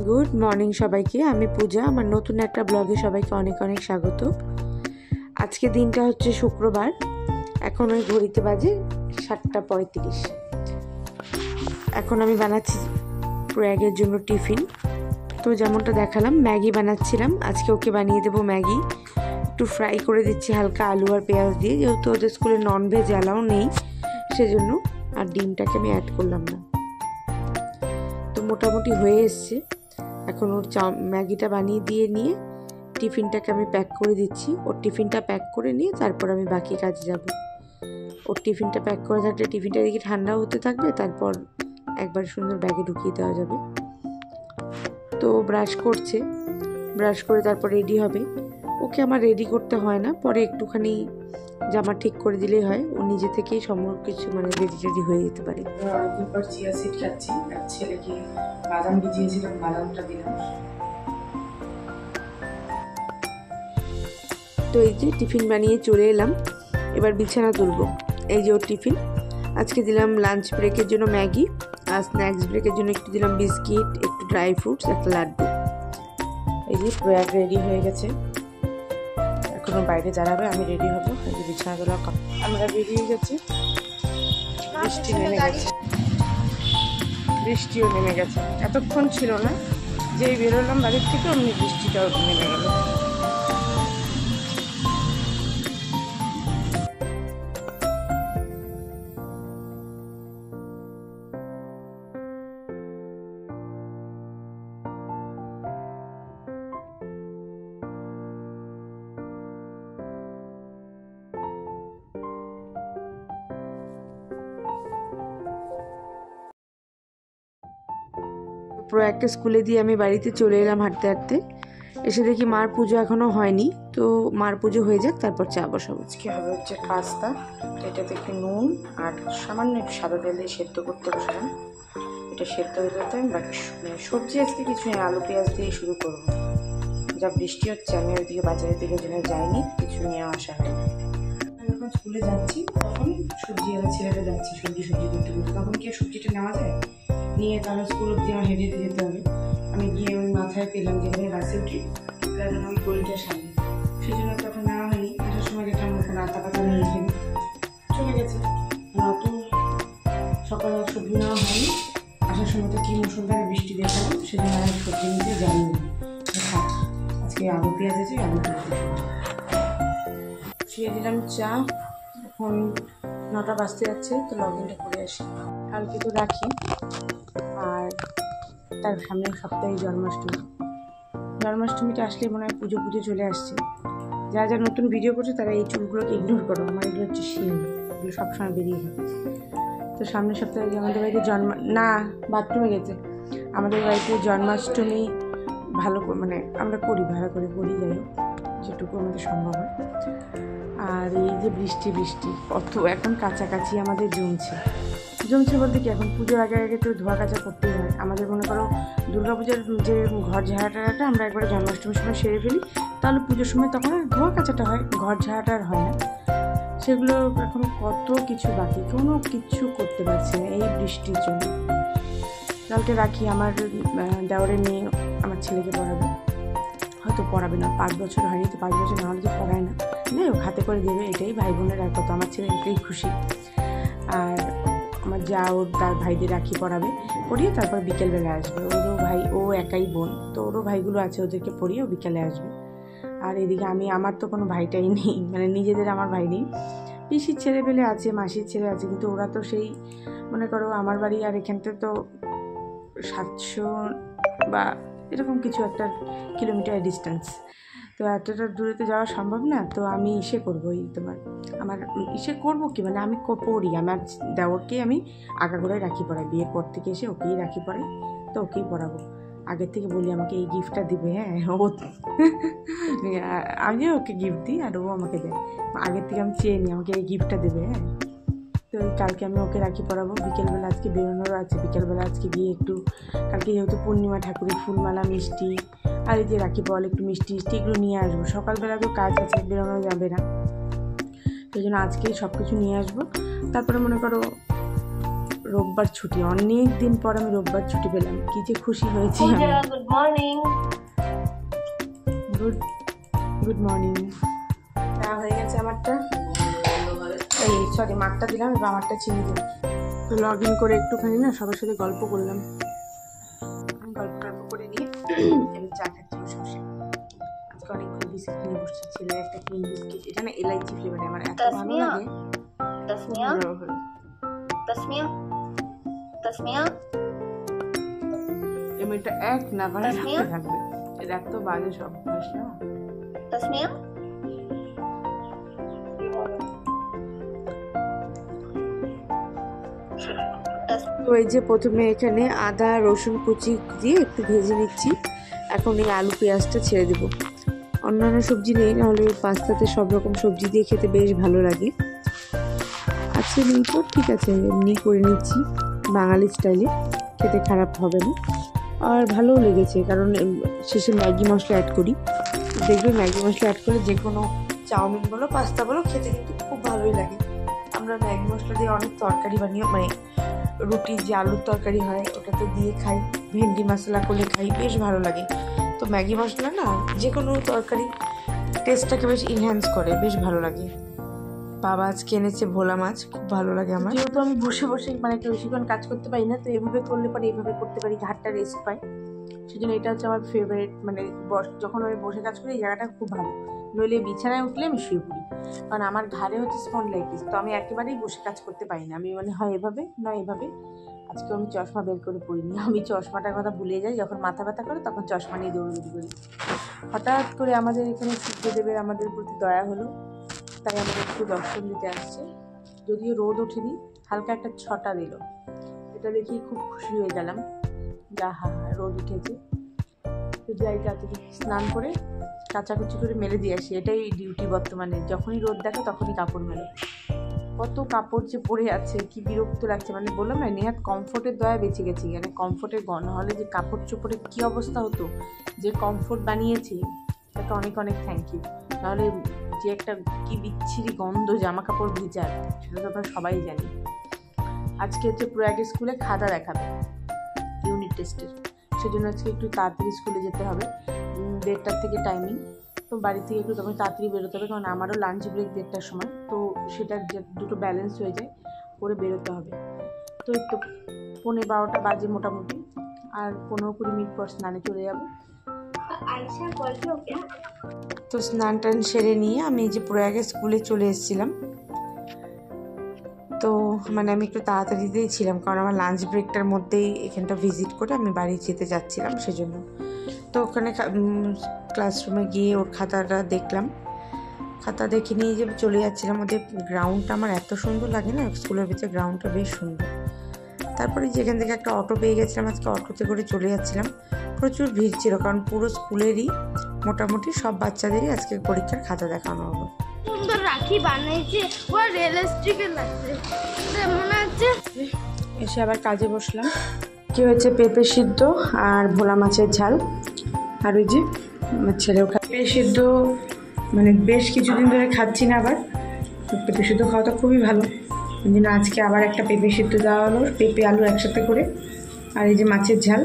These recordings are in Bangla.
গুড মর্নিং সবাইকে। আমি পূজা। আমার নতুন একটা ব্লগে সবাইকে অনেক অনেক স্বাগত। আজকে দিনটা হচ্ছে শুক্রবার। এখন ওই ঘড়িতে বাজে 7:35। এখন আমি বানাচ্ছি প্রয়াগের জন্য টিফিন। তো যেমনটা দেখালাম, ম্যাগি বানাচ্ছিলাম। আজকে ওকে বানিয়ে দেবো ম্যাগি। একটু ফ্রাই করে দিচ্ছি হালকা আলু আর পেঁয়াজ দিয়ে, যেহেতু ওদের স্কুলে ননভেজ অ্যালাউ নেই সেজন্য। আর ডিমটাকে আমি অ্যাড করলাম না। তো মোটামুটি হয়ে এসছে। এখন ওর ম্যাগিটা বানিয়ে দিয়ে নিয়ে টিফিনটাকে আমি প্যাক করে দিচ্ছি। ওর টিফিনটা প্যাক করে নিয়ে তারপর আমি বাকি কাজে যাব। ওর টিফিনটা প্যাক করে থাকলে টিফিনটা দিকে ঠান্ডা হতে থাকবে, তারপর একবার সুন্দর ব্যাগে ঢুকিয়ে দেওয়া যাবে। তো ব্রাশ করছে, ব্রাশ করে তারপর রেডি হবে। ওকে আমার রেডি করতে হয় না, পরে একটুখানি জামা ঠিক করে দিলেই হয়। ও নিজে থেকেই সমস্ত কিছু রেডি হয়ে যেতে পারে। অনেকদিন পর চিয়া সিড খাচ্ছি। আর ছেলেকে বাদাম ভিজিয়েছিলাম, বাদামটা দিলাম। তো এই যে টিফিন বানিয়ে চলে এলাম, এবার বিছানা তুলবো। এই যে ওর টিফিন। আজকে দিলাম লাঞ্চ ব্রেকের জন্য ম্যাগি, আর স্ন্যাক্স ব্রেকের জন্য একটু দিলাম বিস্কিট, একটু ড্রাই ফ্রুটস, একটা লাড্ডু। এই যে প্রয়াগ রেডি হয়ে গেছে, এখনো বাইরে দাঁড়াবে, আমি রেডি হবো। এই যে বিছানা তোলা আমরা বেরিয়ে গেছি। বৃষ্টি নেমে গেছে, বৃষ্টিও নেমে গেছে। এতক্ষণ ছিল না, যেই বেরোলাম বাড়ির থেকে অমনি বৃষ্টিটাও নেমে গেল। প্রয়াগকে স্কুলে দিয়ে আমি বাড়িতে চলে এলাম হাঁটতে হাঁটতে। এসে দেখি মার পুজো এখনো হয়নি। তো মার পুজো হয়ে যাক, তারপর চা বসাবো। আজকে হবে হচ্ছে পাস্তা। এটাতে একটু নুন আর সামান্য একটু সাদা তেল দিয়ে সেদ্ধ করতে বসলাম। এটা সেদ্ধ হয়ে যেতে আমি বাকি সবজি আজকে কিছু নেই, আলু পেঁয়াজ দিয়ে শুরু করবো। যা বৃষ্টি হচ্ছে, আমি ওইদিকে বাজারের দিকে জন্য যাইনি, কিছু নিয়ে আসা হয়নি। আমি যখন স্কুলে যাচ্ছি তখন সবজি আর ছেলেটা যাচ্ছে সবজি করতে করতে, তখন কি সবজিটা নেওয়া যায়? নিয়ে তাহলে স্কুল অব্দি আমার হেঁটে যেতে হবে। আমি গিয়ে ওই মাথায় পেলাম যেখানে বাসে উঠি ওই গলিটার সামনে, সেই জন্য তখন নেওয়া হয়নি। আসার সময় দেখলাম ওখানে আতা পাতা নিয়ে এখানে চলে গেছে। অত সকালে সবজি নেওয়া হয়নি। আসার সময় তো কি মুসলধারে বৃষ্টি দেখালো, সেজন্য আমি সবজি নিতে যাইনি। আজকে আলু পেঁয়াজ আছে, আলু পেঁয়াজ শুয়ে দিলাম চা। এখন 9টা বাজতে যাচ্ছে, তো লগ ইনটা করে আসি। কালকে তো রাখি, আর তার সামনের সপ্তাহে জন্মাষ্টমীটা আসলে মনে হয় পুজো চলে আসছে। যারা যারা নতুন ভিডিও করছে তারা এই চুলগুলোকে ইগনোর করো। আমার এগুলো হচ্ছে শিল, এগুলো সবসময় বেরিয়ে যায়। তো সামনের সপ্তাহে আমাদের বাড়িতে বাথরুমে গেছে। আমাদের বাড়িতে জন্মাষ্টমী ভালো আমরা করি, ভালো করে করি, যাই হোক যেটুকু আমাদের সম্ভব হয়। আর এই যে বৃষ্টি কত এখন কাছাকাছি আমাদের জমছে বলতে কি, এখন পুজোর আগে আগে তো ধোয়া কাচা করতেই হয় আমাদের। মনে করো দুর্গাপূজার যে ঘর ঝাড়াটা আমরা একবারে জন্মাষ্টমীর সময় সেরে ফেলি, তাহলে পুজোর সময় তখন আর ধোয়া কাচাটা হয়, ঘর ঝাড়াটা আর হয় না। সেগুলো এখন কত কিছু বাকি, কোনো কিছু করতে পারছি না এই বৃষ্টির জন্য। কালকে রাখি, আমার দেওরের মেয়ে আমার ছেলেকে পড়াবে, হয়তো পড়াবে না, 5 বছর হয়নি, তো 5 বছর না হলে তো পড়ায় না, যাই হোক হাতে করে দেবে, এটাই ভাই বোনের আর কত। আমার ছেলে এটাই খুশি। আর আমার যা ওর তার ভাইদের রাখি পড়াবে, পড়িয়ে তারপর বিকেলবেলা আসবে। ওরও ভাই, ও একাই বোন, তো ওরও ভাইগুলো আছে, ওদেরকে পড়িয়ে ও বিকেলে আসবে। আর এদিকে আমার তো কোনো ভাইটাই নেই, নিজেদের আমার ভাই নেই। পিসির ছেলে পেলে আছে, মাসির ছেলে আছে, কিন্তু ওরা তো সেই মনে করো আমার বাড়ি আর এখানতে তো 700 বা এরকম কিছু একটা কিলোমিটার ডিস্টেন্স। তো এতটা দূরে তো যাওয়া সম্ভব না। তো আমি করবো কি আমি পড়ি, আমার দেওরকে আমি আগাগোড়ায় রাখি পড়াই। বিয়ের পর থেকে এসে ওকেই রাখি পড়াই, তো ওকেই পড়াবো। আগের থেকে বলি আমাকে এই গিফটটা দিবে, হ্যাঁ আমি ওকে গিফট দিই আর ও আমাকে দেয়। আগের থেকে আমি চেয়ে নিই আমাকে এই গিফটটা দেবে, হ্যাঁ। তো কালকে আমি ওকে রাখি পরাবো। বিকেলবেলা আজকে বেরোনোরও আছে, বিকেলবেলা আজকে গিয়ে একটু, কালকে যেহেতু পূর্ণিমা ঠাকুরের ফুলমালা, মিষ্টি আর এই যে রাখি বল একটু মিষ্টি এগুলো নিয়ে আসবো। সকালবেলা তো কাজ আছে, বেরোনো যাবে না, সেই জন্য আজকেই সব কিছু নিয়ে আসবো। তারপরে মনে করো রোববার ছুটি, অনেক দিন পর আমি রোববার ছুটি পেলাম, কি যে খুশি হয়েছি আমি। Good morning. Good morning. চা হয়ে গেছে আমারটা, এই সরি মারটা দিলাম, এবার আমারটা চিনি দিলাম। তো লগ ইন করে একটুখানি না সবার সাথে গল্প করলাম, গল্প করে নিয়ে এবার চা খাচ্ছি বসে বসে। আজকে অনেকগুলো বিস্কিট নিয়ে বসছি, ছেলের একটা ক্রিম বিস্কিট, এটা না এলাইচি ফ্লেভার, আমার এত ভালো লাগে। তসমিয়া তসমিয়া তসমিয়া এটা এক না করে থাকবে, এটা এত বাজে সব অভ্যাস না। তসমিয়া তো এই যে প্রথমে এখানে আদা রসুন কুচি দিয়ে একটু ভেজে নিচ্ছি, এখন এই আলু পেঁয়াজটা ছেড়ে দেবো। অন্যান্য সবজি নেই, নাহলে পাস্তাতে সব রকম সবজি দিয়ে খেতে বেশ ভালো লাগে। আজকে নেই তো ঠিক আছে, এমনি করে নিচ্ছি বাঙালি স্টাইলে, খেতে খারাপ হবে না। আর ভালোও লেগেছে, কারণ শেষে ম্যাগি মশলা অ্যাড করি। দেখবে ম্যাগি মশলা অ্যাড করে যে কোনো চাউমিন বলো পাস্তা বলো খেতে কিন্তু খুব ভালোই লাগে। আমরা ম্যাগি মশলা দিয়ে অনেক তরকারি বানিয়ে, মানে রুটি যে আলুর তরকারি হয় ওটাতে দিয়ে খাই, ভেন্ডি মশলা করলে খাই, বেশ ভালো লাগে। তো ম্যাগি মশলা না যে কোনো তরকারি টেস্টটাকে বেশ ইনহ্যান্স করে, বেশ ভালো লাগে। বাবা আজকে এনেছে ভোলা মাছ, খুব ভালো লাগে আমার। যেহেতু আমি বসে বসে মানে একটু বেশিক্ষণ কাজ করতে পারি না, তো এভাবে করলে পরে এইভাবে করতে পারি, ঘাটটা রেস্ট পাই, সেই জন্য এটা হচ্ছে আমার ফেভারিট। মানে যখন আমি বসে কাজ করি এই জায়গাটা খুব ভালো, নইলে বিছানায় উঠলে আমি শুয়ে পড়ি, কারণ আমার ঘাড়ে হচ্ছে স্পন্ডলাইটিস, তো আমি একেবারেই বসে কাজ করতে পারি না। আমি মানে হয় এভাবে নয় এভাবে। আজকে আমি চশমা বের করে পড়িনি, আমি চশমাটার কথা ভুলে যাই, যখন মাথা ব্যথা করে তখন চশমা নিয়ে দৌড়দৌড়ি করি। হঠাৎ করে আমাদের এখানে সূর্যদেবের আমাদের প্রতি দয়া হলো, তাই আমাদের একটু দর্শন দিতে আসছে। যদিও রোদ ওঠেনি, হালকা একটা ছটা দিল, এটা দেখেই খুব খুশি হয়ে গেলাম, যা হা রোদ উঠেছে। তো যাই তাড়াতাড়ি স্নান করে কাচাকুচি করে মেলে দিয়ে আসি, এটাই ডিউটি বর্তমানে। যখনই রোদ দেখে তখনই কাপড় মেলে। কত কাপড় যে পরে আছে, কি বিরক্ত লাগছে। মানে বললাম না, নেহাত কমফোর্টের দয়া বেঁচে গেছি, মানে কমফোর্টের নাহলে যে কাপড় চোপড়ের কী অবস্থা হতো। যে কমফোর্ট বানিয়েছি তাকে অনেক অনেক থ্যাংক ইউ, নাহলে যে একটা কি বিচ্ছিরি গন্ধ জামা কাপড় ভিজার, সেটা তো আমরা সবাই জানি। আজকে হচ্ছে প্রয়াগে স্কুলে খাতা দেখাবে ইউনিট টেস্টের, সেজন্য আজকে একটু তাড়াতাড়ি স্কুলে যেতে হবে, 1:30টার থেকে টাইমিং। তো বাড়ি থেকে একটু তখন তাড়াতাড়ি বেরোতে হবে, কারণ আমারও লাঞ্চ ব্রেক 1:30টার সময়, তো সেটা দুটো ব্যালেন্স হয়ে যায়, করে বেরোতে হবে। তো এই তো 11:15 বাজে মোটামুটি, আর 15-20 মিনিট পর স্নানে চলে যাবো। তো স্নান টান সেরে নিয়ে আমি যে প্রয়াগে স্কুলে চলে এসেছিলাম। তো মানে আমি একটু তাড়াতাড়িতেই ছিলাম, কারণ আমার লাঞ্চ ব্রেকটার মধ্যেই এখানটা ভিজিট করে আমি বাড়ি যেতে যাচ্ছিলাম, সেজন্য। তো ওখানে ক্লাসরুমে গিয়ে ওর খাতাটা দেখলাম, খাতা দেখে নিয়ে যে চলে যাচ্ছিলাম। ওদের গ্রাউন্ডটা আমার এত সুন্দর লাগে না, স্কুলের ভিতরে গ্রাউন্ডটা বেশ সুন্দর। তারপরে যেখান থেকে একটা অটো পেয়ে গেছিলাম, আজকে অটোতে করে চলে যাচ্ছিলাম। প্রচুর ভিড় ছিল, কারণ পুরো স্কুলেরই মোটামুটি সব বাচ্চাদেরই আজকে পরীক্ষার খাতা দেখানো হলো। সুন্দর রাখি বানাইছে, ও রিয়েলিস্টিক লাগছে মনে হচ্ছে। এসে আবার কাজে বসলাম। কি হয়েছে, পেঁপে সিদ্ধ আর ভোলা মাছের ঝাল, আর ওই যে আমার ছেলেও পেঁপে সিদ্ধ, মানে বেশ কিছুদিন ধরে খাচ্ছি না, আবার পেঁপে সিদ্ধ খাওয়াটা খুবই ভালো, ওই জন্য আজকে আবার একটা পেঁপে সিদ্ধ দেওয়া হলো, পেঁপে আলু একসাথে করে। আর এই যে মাছের ঝাল।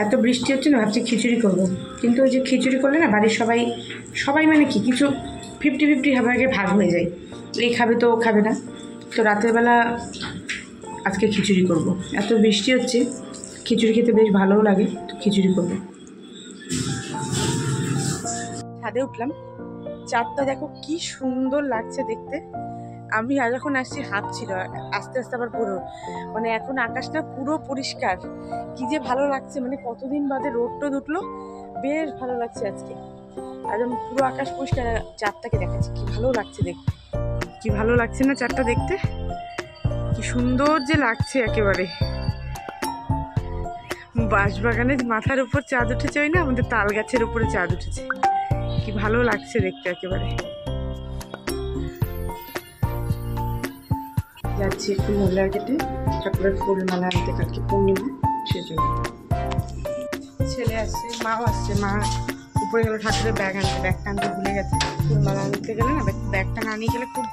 এত বৃষ্টি হচ্ছে না, ভাবছি খিচুড়ি করবো, কিন্তু ওই যে খিচুড়ি করলে না বাড়ির সবাই মানে কি কিছু 50-50 ভাগে ভাগ হয়ে যায়, এই খাবে তো ও খাবে না। তো রাতের বেলা আজকে খিচুড়ি করব, এত বৃষ্টি হচ্ছে, খিচুড়ি খেতে বেশ ভালোও লাগে, তো খিচুড়ি করবো। ছাদে উঠলাম, চাঁদটা দেখো কি সুন্দর লাগছে দেখতে। আমি আর যখন আসছি হাফ ছিল, আস্তে আস্তে আবার পুরো, মানে এখন আকাশটা পুরো পরিষ্কার, কি যে ভালো লাগছে। মানে কতদিন বাদে রোদ টোদ উঠলো, বেশ ভালো লাগছে আজকে, একদম পুরো আকাশ পরিষ্কার। চাঁদটাকে দেখাচ্ছি, কি ভালো লাগছে দেখতে, কি ভালো লাগছে না চাঁদটা দেখতে, কি সুন্দর যে লাগছে একেবারে। বাঁশবাগানের মাথার উপর চাঁদ উঠেছে, ওই না আমাদের তাল গাছের উপরে চাঁদ উঠেছে, কি ভালো লাগছে দেখতে একেবারে। যাচ্ছি একটু মহিলার গেটে ঠাকুরের ফুল মালা আনতে, কালকে পূর্ণিমা, সেজন্য। ছেলে আসছে, মাও আসছে, মা উপরে গেল ঠাকুরের ব্যাগ আনতে, ব্যাগটা আনতে ভুলে গেছে। ফুল মালা আনতে গেলে না ব্যাগটা না নিয়ে গেলে খুব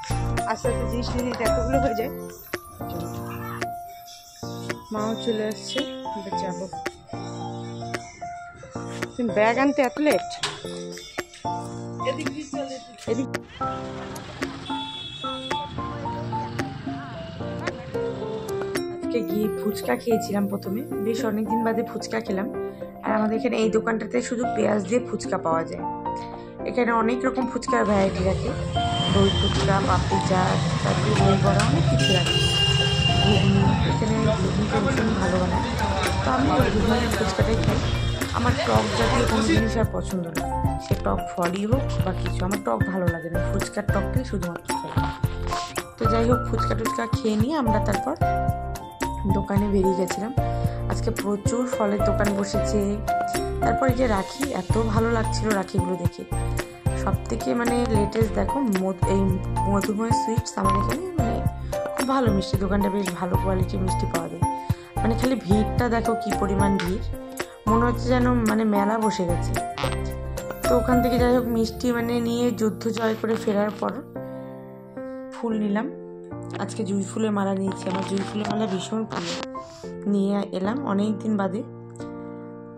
আস্তে আস্তে জিনিস নিয়ে নিতে এতগুলো হয়ে যায়। মাও চলে আসছে, এবার যাবো। তুমি ব্যাগ আনতে এত লেট? এদিক আজকে গিয়ে ফুচকা খেয়েছিলাম প্রথমে, বেশ অনেকদিন বাদে ফুচকা খেলাম। আর আমাদের এখানে এই দোকানটাতে শুধু পেঁয়াজ দিয়ে ফুচকা পাওয়া যায়। এখানে অনেক রকম ফুচকার ভ্যারাইটি রাখে, দই ফুচকা, পাপড়ি চাট, তারপরে দই বড়া, অনেক কিছু রাখে। ঘুগনি, এখানে ঘুগনিটা ভীষণ ভালো বানায়। তো আমি ওই ঘুগনির ফুচকাটাই খাই। আমার টক জাতীয় কোনো জিনিস আর পছন্দ না, সে টক ফলই হোক বা কিছু, আমার টক ভালো লাগে না, ফুচকার টকটাই শুধুমাত্র খাই। তো যাই হোক, ফুচকা টুচকা খেয়ে নিয়ে আমরা তারপর দোকানে বেরিয়ে গেছিলাম। আজকে প্রচুর ফলের দোকান বসেছে। তারপরে যে রাখি, এত ভালো লাগছিল রাখিগুলো দেখে। সব থেকে মানে লেটেস্ট দেখো এই মধুময় সুইটস আমাদের এখানে মানে খুব ভালো মিষ্টি, দোকানটা বেশ ভালো কোয়ালিটির মিষ্টি পাওয়া যায়। মানে খালি ভিড়টা দেখো কি পরিমাণ ভিড়, মনে হচ্ছে যেন মানে মেলা বসে গেছে। তো ওখান থেকে যাই হোক মিষ্টি মানে নিয়ে যুদ্ধ জয় করে ফেরার পর ফুল নিলাম। আজকে জুঁই ফুলের মালা নিয়েছি, আমার জুঁই ফুলের মালা ভীষণ প্রিয়। নিয়ে এলাম অনেক দিন বাদে,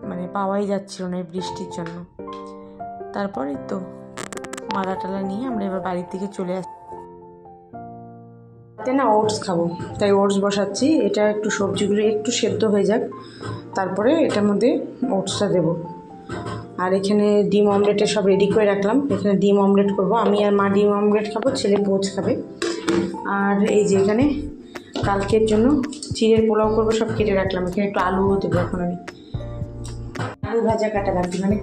মানে পাওয়াই যাচ্ছিল না এই বৃষ্টির জন্য। তারপরে তো মালা টালা নিয়ে আমরা এবার বাড়ির দিকে চলে আসছি। না ওটস খাবো, তাই ওটস বসাচ্ছি। এটা একটু সবজিগুলো একটু সেদ্ধ হয়ে যাক, তারপরে এটার মধ্যে ওটসটা দেবো। আর এখানে ডিম অমলেটের সব রেডি করে রাখলাম। এখানে ডিম অমলেট করব, আমি আর মা ডিম অমলেট খাবো, ছেলে পোচ খাবে। আর এই যে এখানে কালকের জন্য চিড়ের পোলাও করবো, সব কেটে রাখলাম। এখানে একটু আলুও দেবো এখন আমি। আলু ভাজা কাটা রাখি, মানে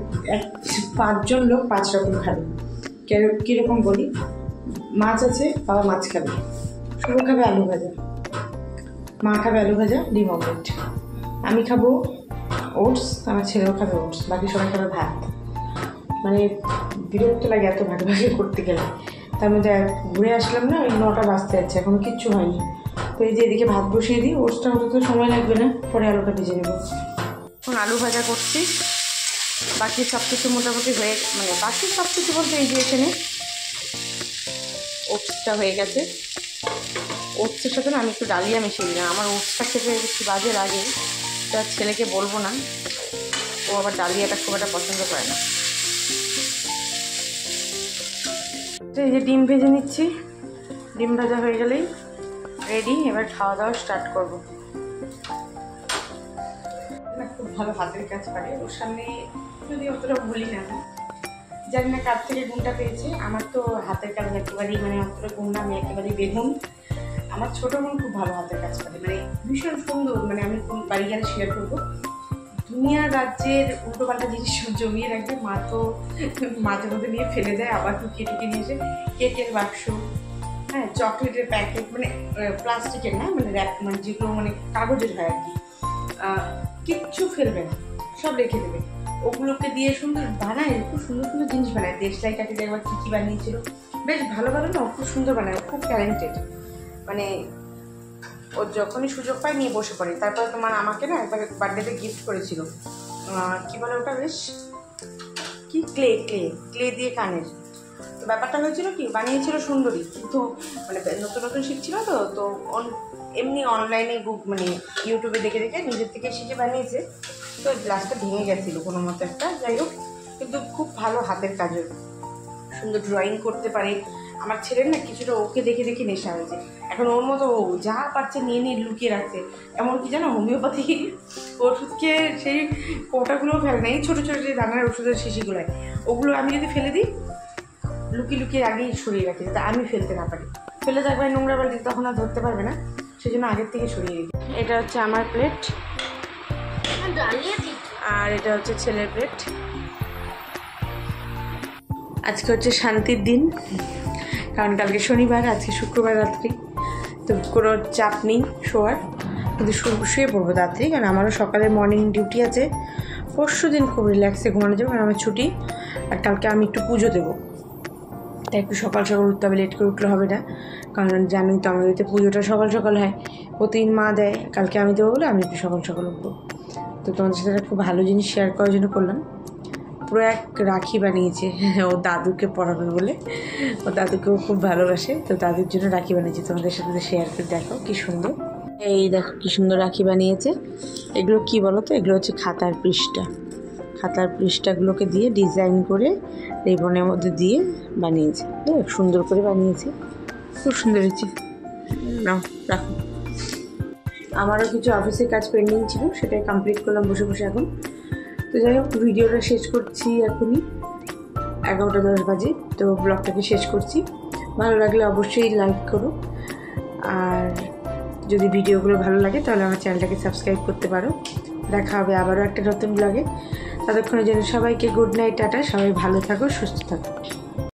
5 জন লোক 5 রকম খাবে। কীরকম বলি, মাছ আছে, বাবা মাছ খাবে, শুভ খাবে আলু ভাজা, মা খাবে আলু ভাজা, ডিম অমলেট। আমি খাবো ওটস, আমার ছেলেও খাবে ওটস, বাকি সবাই খাবে ভাত। মানে বিরক্ত লাগে এত ভাগে ভাগে করতে গেলে। তার মধ্যে ঘুরে আসলাম না, ওই 9টা বাজতে যাচ্ছে, এখনও কিচ্ছু হয়নি। তো এই যে এদিকে ভাত বসিয়ে দিই, ওটসটা হতে তো সময় লাগবে না, পরে আলুটা ভেজে নেব। এখন আলু ভাজা করছি, বাকি সব কিছু মোটামুটি হয়ে, মানে বাকি সব কিছু বলতে এই যে এখানে ওটসটা হয়ে গেছে। ওটসের সাথে না আমি একটু ডালিয়া মিশিয়ে দিলাম, আমার ওটসটা খেতে একটু বাজে লাগে, তা ছেলেকে বলবো না, ও আবার ডালিয়াটা খুব একটা পছন্দ করে না। তো এই যে ডিম ভেজে নিচ্ছি, ডিম ভাজা হয়ে গেলেই রেডি, এবার খাওয়া দাওয়া স্টার্ট করব। না খুব ভালো হাতের কাজ পারে, ওর সামনে যদি অতটা বলি না, জানি না কার থেকে গুণটা পেয়েছে। আমার তো হাতের কাজ একেবারেই মানে অতটা গুণ না, আমি একেবারেই বেগুন। আমার ছোটো বোন খুব ভালো হাতের কাজ পারে, মানে ভীষণ সুন্দর। মানে আমি বাড়ি গেলে শেয়ার করবো, দুনিয়া রাজ্যের উল্টোপাল্টা জিনিস জমিয়ে রাখবে। মা তো মাঝে মধ্যে নিয়ে ফেলে দেয়, আবার টুকিয়ে টুকিয়ে নিয়ে এসে কেকের বাক্স, হ্যাঁ চকলেটের প্যাকেট, মানে প্লাস্টিকের না, মানে র্যাপ, মানে যেগুলো মানে কাগজের হয় আর কি, কিচ্ছু ফেলবে না, সব রেখে দেবে। ওগুলোকে দিয়ে সুন্দর বানায়, খুব সুন্দর সুন্দর জিনিস বানায়। দেশলাই কাঠি দিয়ে একবার কী কী বানিয়েছিল, বেশ ভালো ভালো না, খুব সুন্দর বানায়, খুব ট্যালেন্টেড। মানে ও যখনই সুযোগ পায় নিয়ে বসে পড়ে। তারপরে তোমার আমাকে না একবার বার্থডেতে গিফট করেছিল, কী বলে ওটা, বেশ কি ক্লে ক্লে ক্লে দিয়ে কানের। তো ব্যাপারটা হয়েছিল কি, বানিয়েছিল সুন্দরী, কিন্তু মানে নতুন নতুন শিখছিল তো এমনি অনলাইনে মানে ইউটিউবে দেখে দেখে নিজের থেকে শিখে বানিয়েছে। তো গ্লাসটা ভেঙে গেছিলো কোনো মতো একটা, যাই হোক, কিন্তু খুব ভালো হাতের কাজের, সুন্দর ড্রয়িং করতে পারে। আমার ছেলের না কিছুটা ওকে দেখে দেখে নেশা হয়েছে, এখন ওর মতো ও যা পারছে নিয়ে নিয়ে লুকিয়ে রাখছে। এমনকি জানো হোমিওপ্যাথি ওষুধকে সেই কৌটাগুলোও ফেলে না, এই ছোটো ছোটো যে দানার ওষুধের শিশিগুলোয়, ওগুলো আমি যদি ফেলে দিই লুকিয়ে লুকিয়ে আগেই সরিয়ে রাখি, যাতে আমি ফেলতে না পারি। ফেলে তো একবার নোংরা বালতি, তখন আর ধরতে পারবে না, সেই জন্য আগের থেকে সরিয়ে দিই। এটা হচ্ছে আমার প্লেট, আর এটা হচ্ছে ছেলের প্লেট। আজকে হচ্ছে শান্তির দিন, কারণ কালকে শনিবার, আজকে শুক্রবার রাত্রি, তো কোনো চাপ নেই শোয়ার, কিন্তু শুয়ে পড়বো তাড়াতাড়ি, কারণ আমারও সকালে মর্নিং ডিউটি আছে। পরশু দিন খুব রিল্যাক্সে ঘুমানো যাবে, কারণ আমার ছুটি, আর কালকে আমি একটু পুজো দেবো, তাই একটু সকাল সকাল উঠতে হবে, লেট করে উঠলে হবে না, কারণ জানোই তো আমাদের পুজোটা সকাল সকাল হয়, প্রতিদিন মা দেয়, কালকে আমি দেবো বলে আমি একটু সকাল সকাল উঠবো। তো তোমাদের সাথে খুব ভালো জিনিস শেয়ার করার জন্য করলাম। পুরো এক রাখি বানিয়েছে ও দাদুকে পরাবে বলে, ও দাদুকেও খুব ভালোবাসে, তো দাদুর জন্য রাখি বানিয়েছে। তোমাদের সাথে শেয়ার করে দেখো কি সুন্দর। এই দেখো কি সুন্দর রাখি বানিয়েছে। এগুলো কি বলো তো, এগুলো হচ্ছে খাতার পৃষ্ঠা। খাতার পৃষ্ঠাগুলোকে দিয়ে ডিজাইন করে রিবনের মধ্যে দিয়ে বানিয়েছে। দেখ সুন্দর করে বানিয়েছে, খুব সুন্দর হয়েছে। নাও রাখো। আমারও কিছু অফিসের কাজ পেন্ডিং ছিল, সেটাই কমপ্লিট করলাম বসে বসে এখন। তো যাই হোক, ভিডিওটা শেষ করছি এখনই, 11:10 বাজে। তো ব্লগটাকে শেষ করছি। ভালো লাগলে অবশ্যই লাইক করো, আর যদি ভিডিওগুলো ভালো লাগে তাহলে আমার চ্যানেলটাকে সাবস্ক্রাইব করতে পারো। দেখা হবে আবারও একটা নতুন ব্লগে। ততক্ষণের জন্য সবাইকে গুড নাইট, টাটা। সবাই ভালো থাকো, সুস্থ থাকো।